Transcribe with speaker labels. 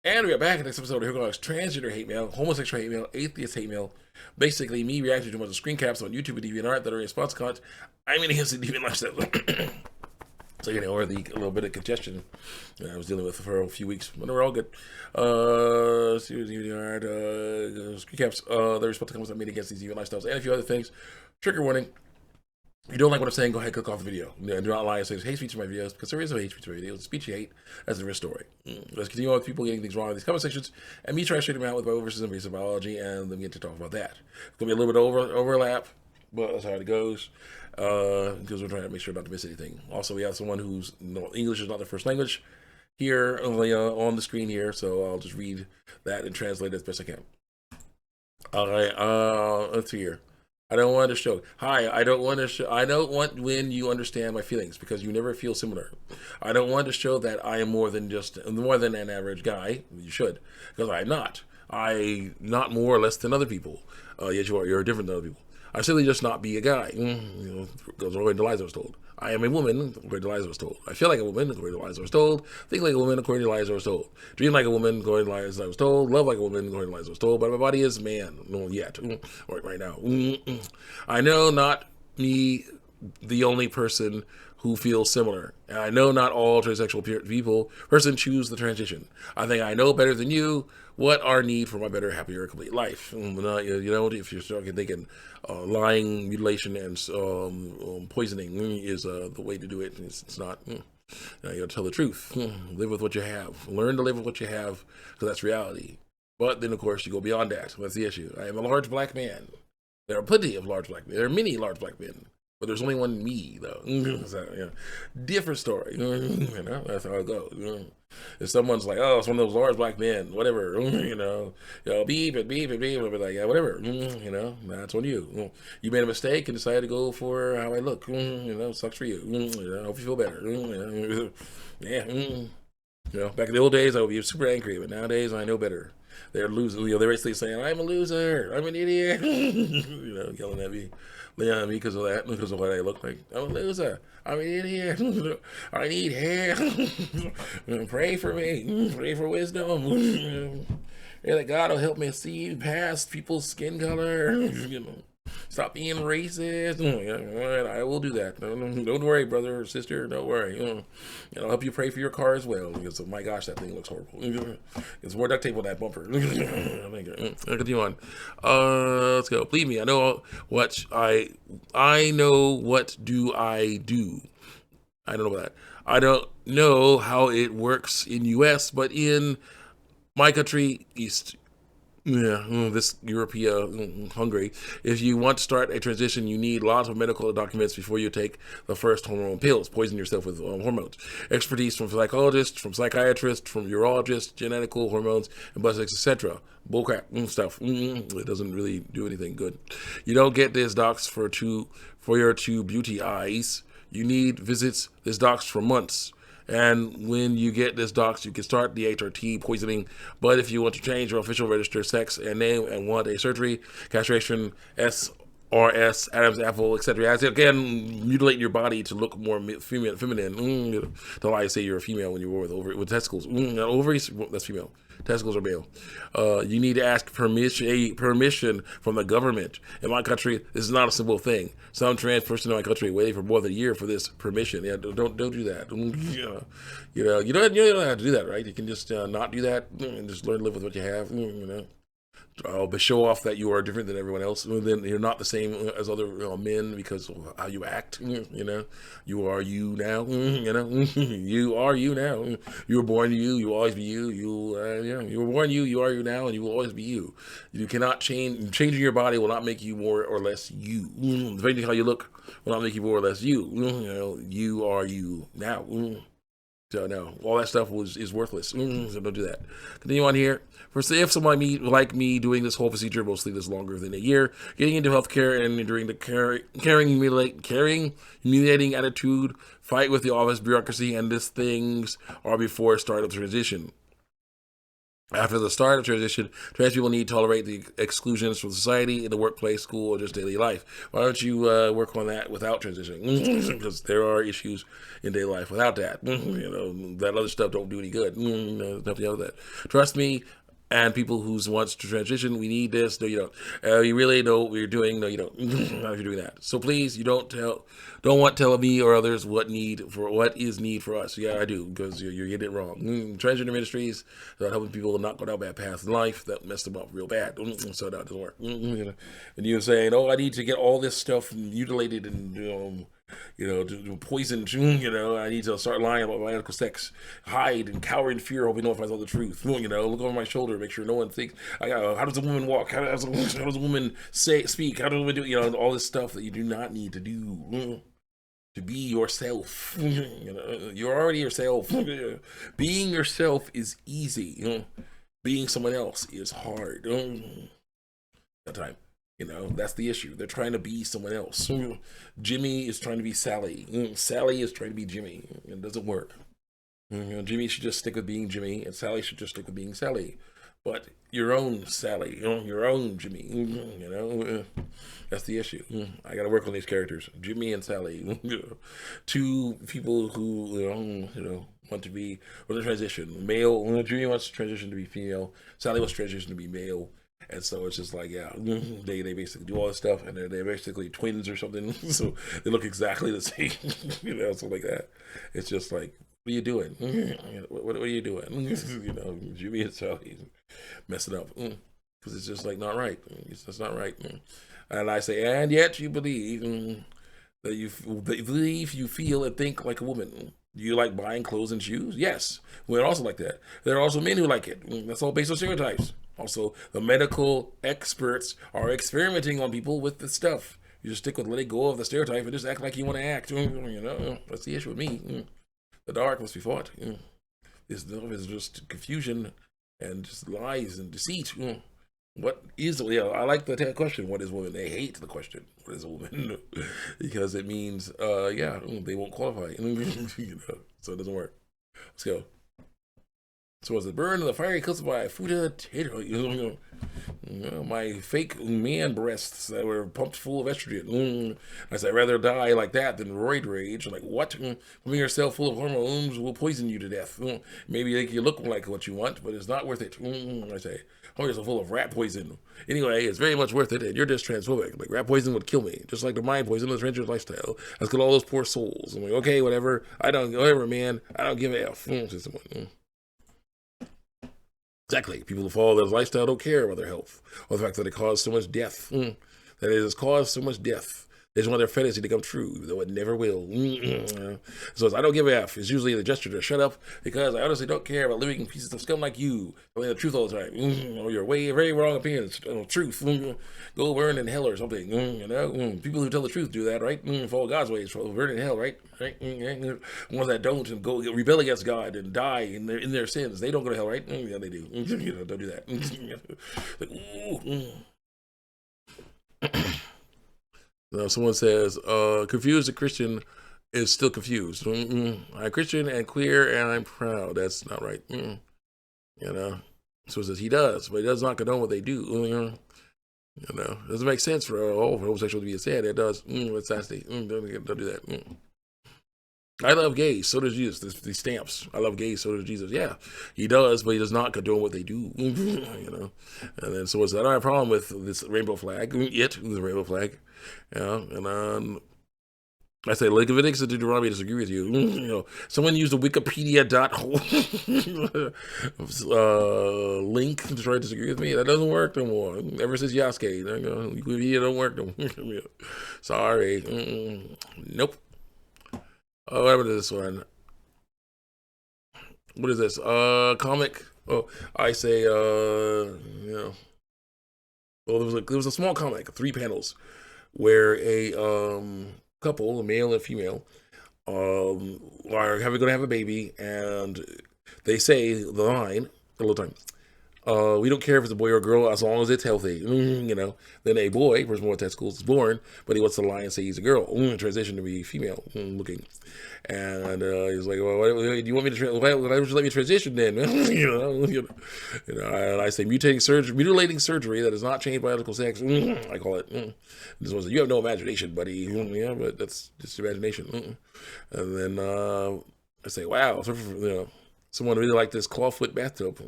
Speaker 1: And we are back in the next episode of Here Goes Transgender Hate Mail, Homosexual Hate Mail, Atheist Hate Mail. Basically, me reacting to a bunch of screen caps on YouTube and DeviantArt that are in response to content. I'm in against the deviant lifestyle. So, or the little bit of congestion that I was dealing with for a few weeks, but we're all good. Screen caps, the response to comments I made against these deviant lifestyles, and a few other things. Trigger warning. If you don't like what I'm saying, go ahead and click off the video. Do not lie and say there's hate speech in my videos, because there is no hate speech in my videos. It's speech you hate. That's a real story. Let's continue on with people getting things wrong in these comment sections, and me try to straighten them out with Bible versus invasive biology, and then we get to talk about that. It's going to be a little bit overlap, but that's how it goes, because we're trying to make sure not to miss anything. Also, we have someone whose English is not their first language here on the screen here, so I'll just read that and translate it as best I can. All right, let's see here. I don't want to show. Hi, I don't want to show. I don't want when you understand my feelings because you never feel similar. I don't want to show that I am more than an average guy. You should, because I'm not. I'm not more or less than other people. Yet you are. You're different than other people. I simply just not be a guy. Goes according to Liza was told. I am a woman, according to Liza was told. I feel like a woman, according to Liza was told. Think like a woman, according to Liza was told. Dream like a woman, according to Liza was told. Love like a woman, according to Liza was told. But my body is man, no yet, right now. I know not me, the only person who feels similar. And I know not all transsexual person choose the transition. I think I know better than you what our need for my better, happier, complete life. If you're stuck thinking lying, mutilation, and poisoning is the way to do it, it's not. You gotta tell the truth. Live with what you have. Learn to live with what you have, because that's reality. But then, of course, you go beyond that. That's the issue. I am a large black man. There are plenty of large black men. There are many large black men. But there's only one me, though. So, different story. That's how it goes. If someone's like, oh, it's one of those large black men, whatever, beep and beep and beep, I'll be like, yeah, whatever, that's on you. You made a mistake and decided to go for how I look, sucks for you. I hope you feel better. Back in the old days, I would be super angry, but nowadays I know better. They're losing. They're basically saying, "I'm a loser. I'm an idiot." Yelling at me, because of that, because of what I look like. I'm a loser. I'm an idiot. I need help. Pray for me. Pray for wisdom. That God will help me see past people's skin color. Stop being racist. I will do that. Don't worry, brother or sister. Don't worry. I'll help you pray for your car as well. Because, oh my gosh, that thing looks horrible. There's more duct tape on that bumper. Continue on. Let's go. Believe me, I know what do I do. I don't know about that. I don't know how it works in U.S., but in my country, this European, Hungary. If you want to start a transition, you need lots of medical documents before you take the first hormone pills. Poison yourself with hormones. Expertise from psychologists, from psychiatrists, from urologists, genetical hormones, and biotics, etc. Bullcrap stuff. It doesn't really do anything good. You don't get this docs for your two beauty eyes. You need visits this docs for months. And when you get this docs, you can start the HRT poisoning. But if you want to change your official registered sex and name and want a surgery, castration, SRS, Adam's apple, etc., as again, mutilate your body to look more feminine. To lie, say you're a female when you're with testicles. Ovaries, that's female. Testicles are male. You need to ask permission from the government. In my country, this is not a simple thing. Some trans person in my country waiting for more than a year for this permission. Yeah, don't do that. You don't have to do that, right? You can just not do that and just learn to live with what you have. But show off that you are different than everyone else. Then you're not the same as other men because of how you act. You are you now. You are you now. You were born you. You will always be you. You were born you. You are you now, and you will always be you. You cannot change. Changing your body will not make you more or less you. Depending on how you look, will not make you more or less you. You are you now. So no, all that stuff is worthless. So don't do that. Continue on here. If someone like me doing this whole procedure, mostly this longer than a year, getting into healthcare and enduring the caring, humiliating attitude, fight with the office bureaucracy, and these things are before start of transition. After the start of transition, trans people need to tolerate the exclusions from society, in the workplace, school, or just daily life. Why don't you work on that without transitioning? Because there are issues in daily life without that. That other stuff don't do any good. Nothing other than that. Trust me, and people who wants to transition, we need this. No, you don't. You really know what you're doing. No, you don't. Not if you're doing that. So please, you don't want to tell me or others what is need for us. Yeah, I do, because you're getting it wrong. Transgender ministries are helping people not go down bad paths in life that messed them up real bad. So that doesn't work. And you're saying, oh, I need to get all this stuff mutilated and poisoned. I need to start lying about my medical sex, hide and cower in fear, hoping no one finds out the truth. Look over my shoulder, make sure no one thinks. How does a woman walk? How does a woman speak? How does a woman do? All this stuff that you do not need to do. To be yourself. You're already yourself. Being yourself is easy. Being someone else is hard. That time. That's the issue. They're trying to be someone else. Jimmy is trying to be Sally. Sally is trying to be Jimmy. It doesn't work. Jimmy should just stick with being Jimmy, and Sally should just stick with being Sally. But your own Sally, your own Jimmy, that's the issue. I got to work on these characters, Jimmy and Sally, two people who want to be or the transition male. Jimmy wants to transition to be female. Sally wants to transition to be male. And so it's just like, yeah, they basically do all this stuff, and they're basically twins or something. So they look exactly the same, something like that. It's just like, what are you doing? What are you doing? Jimmy and Sally messing up because it's just like not right. It's just not right. And I say, and yet you believe that you feel and think like a woman. Do you like buying clothes and shoes? Yes, women also like that. There are also men who like it. That's all based on stereotypes. Also, the medical experts are experimenting on people with this stuff. You just stick with letting go of the stereotype and just act like you want to act. That's the issue with me. The dark must be fought. This is just confusion and just lies and deceit. What is? I like the question. What is woman? They hate the question. What is a woman? Because it means, they won't qualify. So it doesn't work. Let's go. So was it burned in the fiery coast by Fuda Tato? My fake man breasts that were pumped full of estrogen. I said, I'd rather die like that than roid rage. Like, what? Pumping yourself full of hormones will poison you to death. Maybe make you look like what you want, but it's not worth it. I say, pumping yourself full of rat poison. Anyway, it's very much worth it, and you're just transphobic. Like, rat poison would kill me, just like the mind poison of the transgender lifestyle. Let's kill all those poor souls. I'm like, okay, whatever. Whatever, man. I don't give a F. Exactly. People who follow that lifestyle don't care about their health or the fact that it caused so much death. That it has caused so much death. They just want their fantasy to come true, though it never will. So I don't give a F. It's usually the gesture to shut up because I honestly don't care about living pieces of scum like you. Telling the truth all the time. Or your very wrong opinions. Truth. Go burn in hell or something. People who tell the truth do that, right? Follow God's ways. Burn in hell, right? Ones that don't and go rebel against God and die in their sins, they don't go to hell, right? Yeah, they do. Don't do that. Someone says, confused a Christian is still confused. I'm Christian and queer and I'm proud. That's not right. So it says he does, but he does not condone what they do. It doesn't make sense for homosexual to be sad. It does. It's nasty. Don't do that. I love gays, so does Jesus. These stamps. I love gays, so does Jesus. Yeah, he does, but he does not condone what they do. And then so I don't have a problem with this rainbow flag. The rainbow flag. And I say Leviticus and Deuteronomy disagree with you. Someone used a Wikipedia link to try to disagree with me. That doesn't work no more. Ever since Yasuke, Wikipedia don't work no more. Sorry. Nope. What happened to this one? What is this? Comic. Oh, I say, well, there was a small comic, 3 panels, where a couple, a male and a female, are going to have a baby, and they say the line a little time. We don't care if it's a boy or a girl as long as it's healthy. You know. Then a boy, person born with testicles, is born, but he wants to lie and say he's a girl. Transition to be female looking. And he's like, well, do you want me to? Why don't you let me transition then? And I say mutilating surgery that is not changed biological sex. I call it. This one says, you have no imagination, buddy. Yeah, but that's just imagination. And then I say, wow, someone really like this clawfoot bathtub.